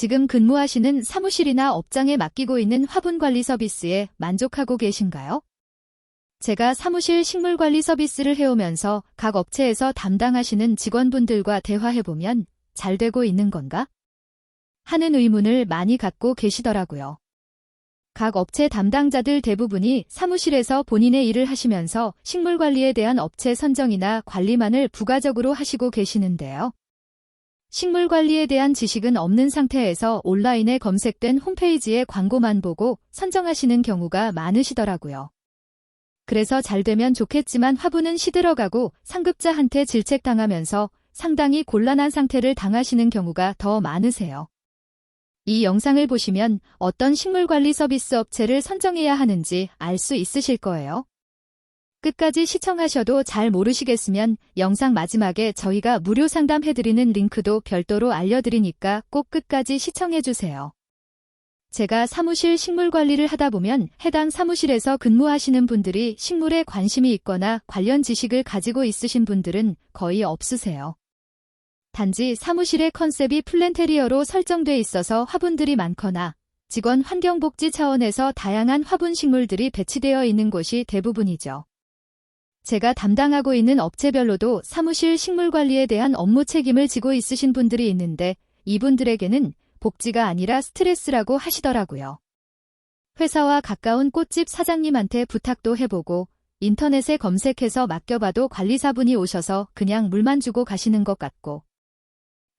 지금 근무하시는 사무실이나 업장에 맡기고 있는 화분관리 서비스에 만족하고 계신가요? 제가 사무실 식물관리 서비스를 해오면서 각 업체에서 담당하시는 직원분들과 대화해보면 잘 되고 있는 건가? 하는 의문을 많이 갖고 계시더라고요. 각 업체 담당자들 대부분이 사무실에서 본인의 일을 하시면서 식물관리에 대한 업체 선정이나 관리만을 부가적으로 하시고 계시는데요. 식물관리에 대한 지식은 없는 상태에서 온라인에 검색된 홈페이지의 광고만 보고 선정하시는 경우가 많으시더라고요. 그래서 잘 되면 좋겠지만 화분은 시들어가고 상급자한테 질책당하면서 상당히 곤란한 상태를 당하시는 경우가 더 많으세요. 이 영상을 보시면 어떤 식물관리 서비스 업체를 선정해야 하는지 알 수 있으실 거예요. 끝까지 시청하셔도 잘 모르시겠으면 영상 마지막에 저희가 무료 상담해드리는 링크도 별도로 알려드리니까 꼭 끝까지 시청해주세요. 제가 사무실 식물관리를 하다 보면 해당 사무실에서 근무하시는 분들이 식물에 관심이 있거나 관련 지식을 가지고 있으신 분들은 거의 없으세요. 단지 사무실의 컨셉이 플랜테리어로 설정돼 있어서 화분들이 많거나 직원 환경복지 차원에서 다양한 화분 식물들이 배치되어 있는 곳이 대부분이죠. 제가 담당하고 있는 업체별로도 사무실 식물관리에 대한 업무 책임을 지고 있으신 분들이 있는데 이분들에게는 복지가 아니라 스트레스라고 하시더라고요. 회사와 가까운 꽃집 사장님한테 부탁도 해보고 인터넷에 검색해서 맡겨봐도 관리사분이 오셔서 그냥 물만 주고 가시는 것 같고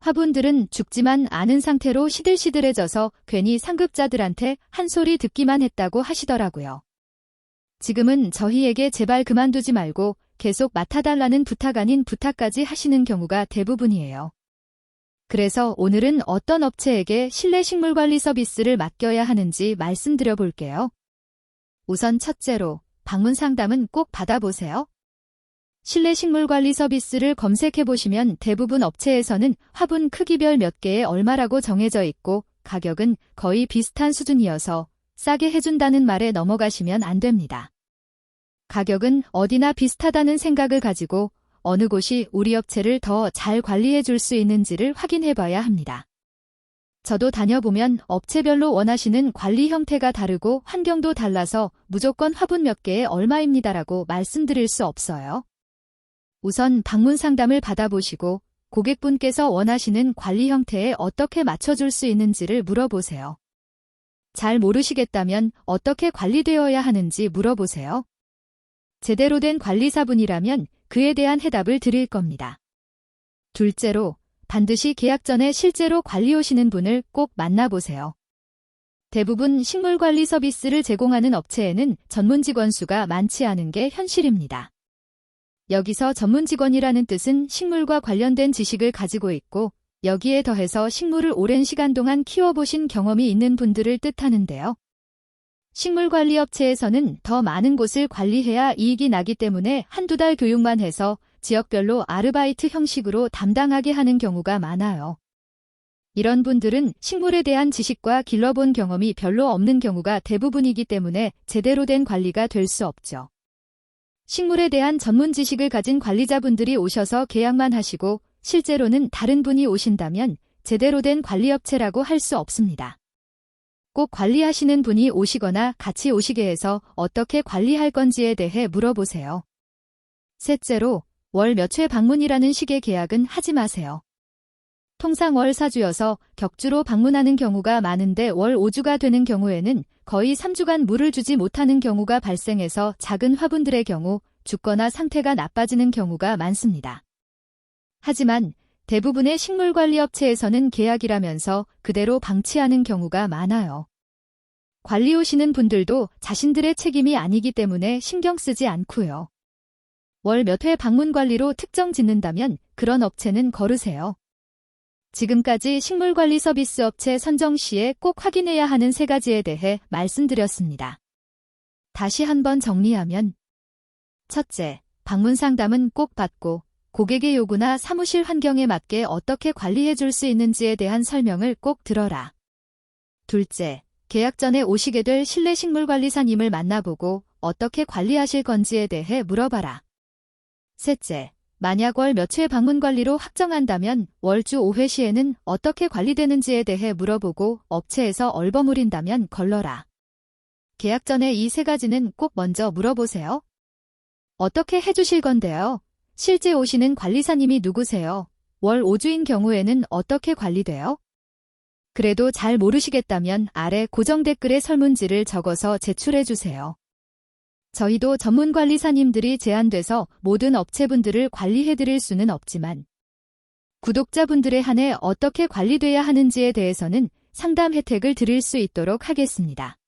화분들은 죽지만 않은 상태로 시들시들해져서 괜히 상급자들한테 한 소리 듣기만 했다고 하시더라고요. 지금은 저희에게 제발 그만두지 말고 계속 맡아달라는 부탁 아닌 부탁까지 하시는 경우가 대부분이에요. 그래서 오늘은 어떤 업체에게 실내 식물관리 서비스를 맡겨야 하는지 말씀드려 볼게요. 우선 첫째로 방문 상담은 꼭 받아보세요. 실내 식물관리 서비스를 검색해보시면 대부분 업체에서는 화분 크기별 몇 개에 얼마라고 정해져 있고 가격은 거의 비슷한 수준이어서 싸게 해준다는 말에 넘어가시면 안 됩니다. 가격은 어디나 비슷하다는 생각을 가지고 어느 곳이 우리 업체를 더 잘 관리해 줄 수 있는지를 확인해 봐야 합니다. 저도 다녀보면 업체별로 원하시는 관리 형태가 다르고 환경도 달라서 무조건 화분 몇 개에 얼마입니다라고 말씀드릴 수 없어요. 우선 방문 상담을 받아보시고 고객분께서 원하시는 관리 형태에 어떻게 맞춰줄 수 있는지를 물어보세요. 잘 모르시겠다면 어떻게 관리되어야 하는지 물어보세요. 제대로 된 관리사분이라면 그에 대한 해답을 드릴 겁니다. 둘째로, 반드시 계약 전에 실제로 관리 오시는 분을 꼭 만나보세요. 대부분 식물관리 서비스를 제공하는 업체에는 전문 직원 수가 많지 않은 게 현실입니다. 여기서 전문 직원이라는 뜻은 식물과 관련된 지식을 가지고 있고 여기에 더해서 식물을 오랜 시간 동안 키워보신 경험이 있는 분들을 뜻하는데요. 식물관리업체에서는 더 많은 곳을 관리해야 이익이 나기 때문에 한두 달 교육만 해서 지역별로 아르바이트 형식으로 담당하게 하는 경우가 많아요. 이런 분들은 식물에 대한 지식과 길러본 경험이 별로 없는 경우가 대부분이기 때문에 제대로 된 관리가 될 수 없죠. 식물에 대한 전문 지식을 가진 관리자분들이 오셔서 계약만 하시고 실제로는 다른 분이 오신다면 제대로 된 관리업체라고 할 수 없습니다. 꼭 관리하시는 분이 오시거나 같이 오시게 해서 어떻게 관리할 건지에 대해 물어보세요. 셋째로, 월 몇 회 방문이라는 식의 계약은 하지 마세요. 통상 월 4주여서 격주로 방문하는 경우가 많은데 월 5주가 되는 경우에는 거의 3주간 물을 주지 못하는 경우가 발생해서 작은 화분들의 경우 죽거나 상태가 나빠지는 경우가 많습니다. 하지만 대부분의 식물관리업체에서는 계약이라면서 그대로 방치하는 경우가 많아요. 관리 오시는 분들도 자신들의 책임이 아니기 때문에 신경 쓰지 않고요. 월 몇 회 방문 관리로 특정 짓는다면 그런 업체는 거르세요. 지금까지 식물관리 서비스 업체 선정 시에 꼭 확인해야 하는 3가지에 대해 말씀드렸습니다. 다시 한번 정리하면 첫째, 방문 상담은 꼭 받고 고객의 요구나 사무실 환경에 맞게 어떻게 관리해 줄 수 있는지에 대한 설명을 꼭 들어라. 둘째, 계약 전에 오시게 될 실내 식물관리사님을 만나보고 어떻게 관리하실 건지에 대해 물어봐라. 셋째, 만약 월 몇 회 방문 관리로 확정한다면 월주 5회 시에는 어떻게 관리되는지에 대해 물어보고 업체에서 얼버무린다면 걸러라. 계약 전에 이 세 가지는 꼭 먼저 물어보세요. 어떻게 해주실 건데요? 실제 오시는 관리사님이 누구세요? 월 5주인 경우에는 어떻게 관리돼요? 그래도 잘 모르시겠다면 아래 고정 댓글에 설문지를 적어서 제출해주세요. 저희도 전문 관리사님들이 제한돼서 모든 업체분들을 관리해드릴 수는 없지만 구독자분들에 한해 어떻게 관리돼야 하는지에 대해서는 상담 혜택을 드릴 수 있도록 하겠습니다.